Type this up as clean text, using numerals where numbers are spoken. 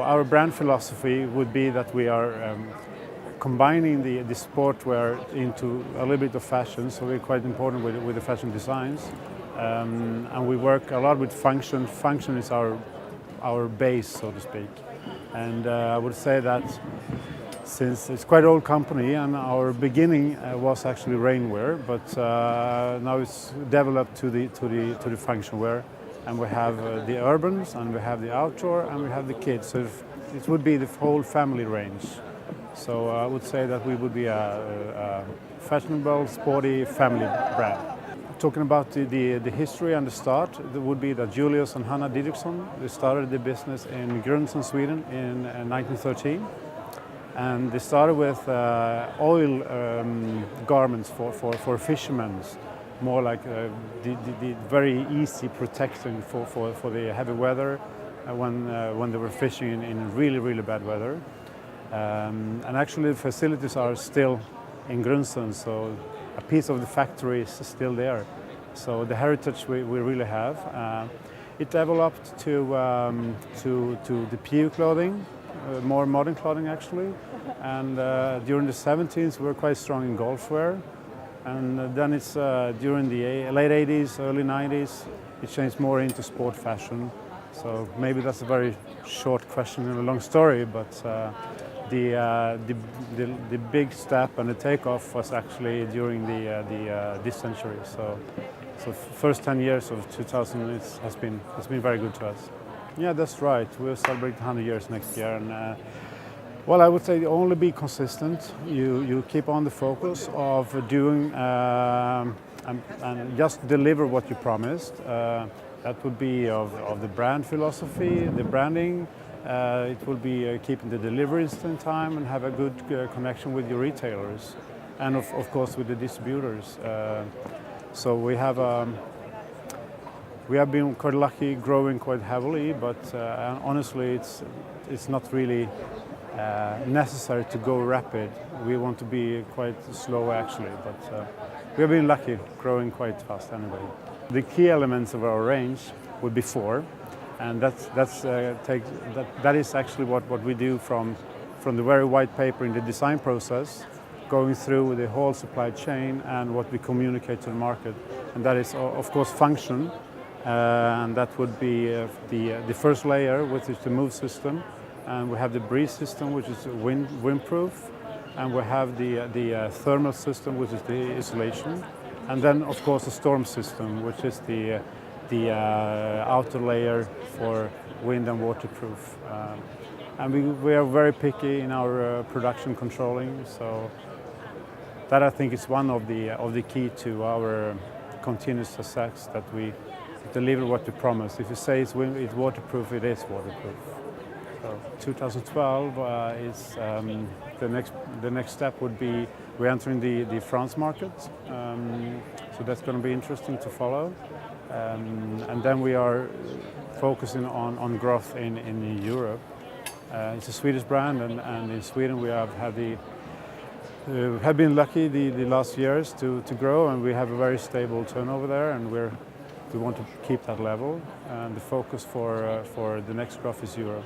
Our brand philosophy would be that we are combining the sportwear into a little bit of fashion, so we're quite important with the fashion designs. And we work a lot with function. Function is our base, so to speak. And I would say that since it's quite an old company, and our beginning was actually rainwear, but now it's developed to the function wear, and we have the urbans, and we have the outdoor, and we have the kids. So it would be the whole family range. So I would say that we would be a fashionable, sporty family brand. Talking about the history and the start, it would be that Julius and Hanna Didriksons, they started the business in Grundsjön, Sweden in 1913. And they started with oil garments for fishermen, more like the very easy protection for the heavy weather when they were fishing in really bad weather. And actually the facilities are still in Grundsjön, so a piece of the factory is still there. So the heritage we really have. It developed to the PU clothing, more modern clothing actually. And during the 70s we were quite strong in golf wear. And then it's during the late 80s, early 90s, it changed more into sport fashion. So maybe that's a very short question and a long story, but the big step and the takeoff was actually during this century. So first 10 years of 2000 has been very good to us. Yeah, that's right. We'll celebrate 100 years next year, and well, I would say only be consistent. You keep on the focus of doing and just deliver what you promised. That would be of the brand philosophy, the branding. It will be keeping the deliveries in time and have a good connection with your retailers, and of course with the distributors. So we have been quite lucky, growing quite heavily, but honestly, it's not really necessary to go rapid. We want to be quite slow actually, but we have been lucky, growing quite fast anyway. The key elements of our range would be four. And that is actually what we do from the very white paper in the design process, going through the whole supply chain and what we communicate to the market. And that is, of course, function. And that would be the first layer, which is the move system. And we have the breeze system, which is windproof. And we have the thermal system, which is the isolation. And then, of course, the storm system, which is the outer layer for wind and waterproof. And we are very picky in our production controlling, so that I think is one of the key to our continuous success, that we deliver what we promise. If you say it's waterproof, it is waterproof. So 2012 is the next step would be we're entering the France market, so that's going to be interesting to follow. And then we are focusing on growth in Europe. It's a Swedish brand, and in Sweden we have been lucky the last years to grow, and we have a very stable turnover there, and we want to keep that level. And the focus for the next growth is Europe.